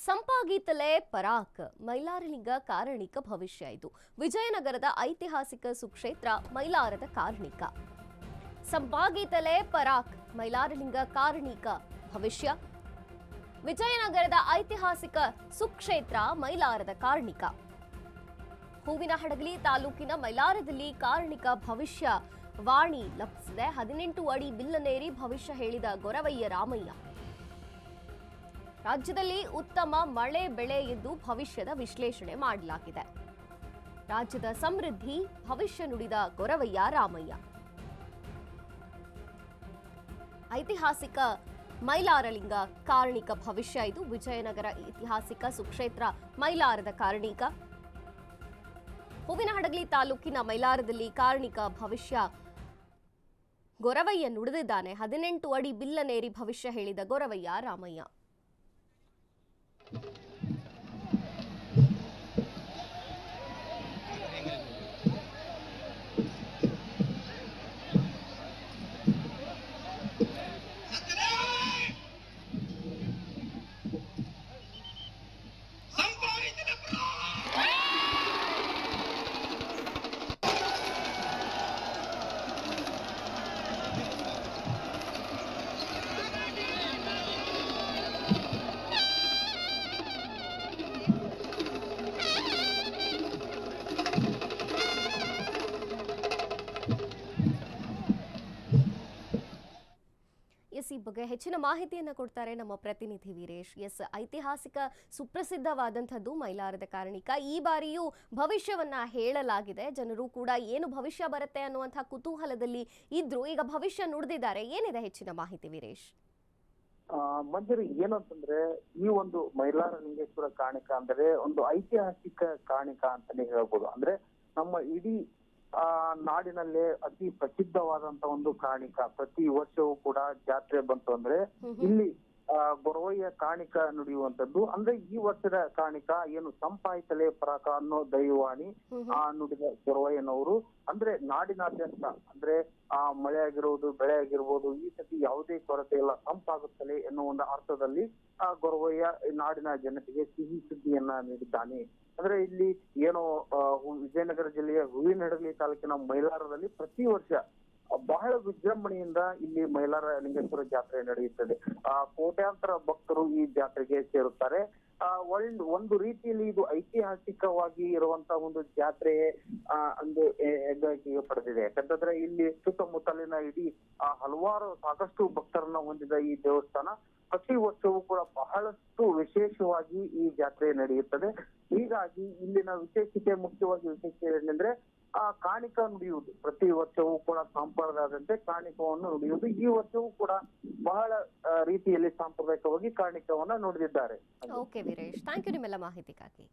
ಸಂಪಾಗಿತ್ತಲೇ ಪರಾಕ್ ಮೈಲಾರಲಿಂಗ ಕಾರಣಿಕ ಭವಿಷ್ಯ ಇದು ವಿಜಯನಗರದ ಐತಿಹಾಸಿಕ ಸುಕ್ಷೇತ್ರ ಮೈಲಾರದ ಕಾರಣಿಕ ಸಂಪಾಗಿತ್ತಲೇ ಪರಾಕ್ ಮೈಲಾರಲಿಂಗ ಕಾರಣಿಕ ಭವಿಷ್ಯ ವಿಜಯನಗರದ ಐತಿಹಾಸಿಕ ಸುಕ್ಷೇತ್ರ ಮೈಲಾರದ ಕಾರಣಿಕ ಹೂವಿನಹಡಗಲಿ ತಾಲೂಕಿನ ಮೈಲಾರದಲ್ಲಿ ಕಾರಣಿಕ ಭವಿಷ್ಯ ವಾಣಿ ಲಭಿಸಿದೆ 18 ಅಡಿ ಬಿಲ್ಲನೇರಿ ಭವಿಷ್ಯ ಹೇಳಿದ ಗೊರವಯ್ಯ ರಾಮಯ್ಯ ರಾಜ್ಯದಲ್ಲಿ ಉತ್ತಮ ಮಳೆ ಬೆಳೆ ಎಂದು ಭವಿಷ್ಯದ ವಿಶ್ಲೇಷಣೆ ಮಾಡಲಾಗಿದೆ ರಾಜ್ಯದ ಸಮೃದ್ಧಿ ಭವಿಷ್ಯ ನುಡಿದ ಗೊರವಯ್ಯ ರಾಮಯ್ಯ ಐತಿಹಾಸಿಕ ಮೈಲಾರಲಿಂಗ ಕಾರಣಿಕ ಭವಿಷ್ಯ ಇದು ವಿಜಯನಗರ ಐತಿಹಾಸಿಕ ಸುಕ್ಷೇತ್ರ ಮೈಲಾರದ ಕಾರಣಿಕ ಹೂವಿನಹಡಗಲಿ ತಾಲೂಕಿನ ಮೈಲಾರದಲ್ಲಿ ಕಾರಣಿಕ ಭವಿಷ್ಯ ಗೊರವಯ್ಯ ನುಡಿದಿದ್ದಾನೆ 18 ಅಡಿ ಬಿಲ್ಲನೇರಿ ಭವಿಷ್ಯ ಹೇಳಿದ ಗೊರವಯ್ಯ ರಾಮಯ್ಯ ಈ ಬಗ್ಗೆ ಹೆಚ್ಚಿನ ಮಾಹಿತಿಯನ್ನು ಕೊಡ್ತಾರೆ ನಮ್ಮ ಪ್ರತಿನಿಧಿ ವೀರೇಶ್. ಐತಿಹಾಸಿಕ ಸುಪ್ರಸಿದ್ಧವಾದಂಥದ್ದು ಮೈಲಾರದ ಕಾರಣಿಕ. ಈ ಬಾರಿಯೂ ಭವಿಷ್ಯವನ್ನ ಹೇಳಲಾಗಿದೆ. ಜನರು ಕೂಡ ಏನು ಭವಿಷ್ಯ ಬರುತ್ತೆ ಅನ್ನುವಂತಹ ಕುತೂಹಲದಲ್ಲಿ ಇದ್ರು. ಈಗ ಭವಿಷ್ಯ ನುಡಿದಿದ್ದಾರೆ. ಏನಿದೆ ಹೆಚ್ಚಿನ ಮಾಹಿತಿ ವೀರೇಶ್? ಮಂಜರಿ, ಏನಂತಂದ್ರೆ ಈ ಒಂದು ಮೈಲಾರಲಿಂಗೇಶ್ವರ ಕಾಣಿಕ ಅಂದ್ರೆ ಒಂದು ಐತಿಹಾಸಿಕ ಕಾಣಿಕ ಅಂತಾನೆ ಹೇಳ್ಬೋದು. ಅಂದ್ರೆ ನಮ್ಮ ಇಡೀ ನಾಡಿನಲ್ಲೇ ಅತಿ ಪ್ರಸಿದ್ಧವಾದಂತ ಒಂದು ಕಾಣಿಕ. ಪ್ರತಿ ವರ್ಷವೂ ಕೂಡ ಜಾತ್ರೆ ಬಂತು ಅಂದ್ರೆ ಇಲ್ಲಿ ಗೊರವಯ್ಯ ಕಾಣಿಕ ನುಡಿಯುವಂತದ್ದು. ಅಂದ್ರೆ ಈ ವರ್ಷದ ಕಾಣಿಕ ಏನು ಸಂಪಾಯಿತಲೇ ಪರಾಕ ಅನ್ನೋ ದೈವವಾಣಿ ನುಡಿದ ಗೊರವಯ್ಯನವರು. ಅಂದ್ರೆ ನಾಡಿನಾದ್ಯಂತ ಅಂದ್ರೆ ಮಳೆ ಆಗಿರ್ಬೋದು, ಬೆಳೆ ಆಗಿರ್ಬೋದು, ಈ ಸತಿ ಯಾವುದೇ ಕೊರತೆ ಇಲ್ಲ, ಸಂಪಾಗುತ್ತಲೇ ಎನ್ನುವ ಒಂದು ಅರ್ಥದಲ್ಲಿ ಗೊರವಯ್ಯ ನಾಡಿನ ಜನತೆಗೆ ಸಿಹಿ ಸುದ್ದಿಯನ್ನ ನೀಡಿದ್ದಾನೆ. ಅಂದ್ರೆ ಇಲ್ಲಿ ಏನೋ ವಿಜಯನಗರ ಜಿಲ್ಲೆಯ ಹೂವಿನಹಡಗಲಿ ತಾಲೂಕಿನ ಮೈಲಾರದಲ್ಲಿ ಪ್ರತಿ ವರ್ಷ ಬಹಳ ವಿಜೃಂಭಣೆಯಿಂದ ಇಲ್ಲಿ ಮೈಲಾರ ಲಿಂಗೇಶ್ವರ ಜಾತ್ರೆ ನಡೆಯುತ್ತದೆ. ಕೋಟ್ಯಾಂತರ ಭಕ್ತರು ಈ ಜಾತ್ರೆಗೆ ಸೇರುತ್ತಾರೆ. ಒಂದು ರೀತಿಯಲ್ಲಿ ಇದು ಐತಿಹಾಸಿಕವಾಗಿ ಇರುವಂತಹ ಒಂದು ಜಾತ್ರೆ ಒಂದು ಹೆಗ್ಗಳಿಕೆಗೆ ಪಡೆದಿದೆ. ಯಾಕಂತಂದ್ರೆ ಇಲ್ಲಿ ಸುತ್ತಮುತ್ತಲಿನ ಇಡೀ ಹಲವಾರು ಸಾಕಷ್ಟು ಭಕ್ತರನ್ನ ಹೊಂದಿದ ಈ ದೇವಸ್ಥಾನ ಪ್ರತಿ ವರ್ಷವೂ ಕೂಡ ಬಹಳಷ್ಟು ವಿಶೇಷವಾಗಿ ಈ ಜಾತ್ರೆ ನಡೆಯುತ್ತದೆ. ಹೀಗಾಗಿ ಇಲ್ಲಿನ ಮುಖ್ಯವಾಗಿ ವಿಶೇಷತೆ ಏನಂದ್ರೆ ಕಾಣಿಕ ನುಡಿಯುವುದು. ಪ್ರತಿ ವರ್ಷವೂ ಕೂಡ ಸಂಪ್ರದಾಯದಂತೆ ಕಾಣಿಕವನ್ನು ನುಡಿಯುವುದು. ಈ ವರ್ಷವೂ ಕೂಡ ಬಹಳ ರೀತಿಯಲ್ಲಿ ಸಾಂಪ್ರದಾಯಿಕವಾಗಿ ಕಾಣಿಕವನ್ನ ನುಡಿದಿದ್ದಾರೆ. ಓಕೆ ವೀರೇಶ್, ಥ್ಯಾಂಕ್ ಯು ನಿಮ್ಮೆಲ್ಲ ಮಾಹಿತಿಗಾಗಿ.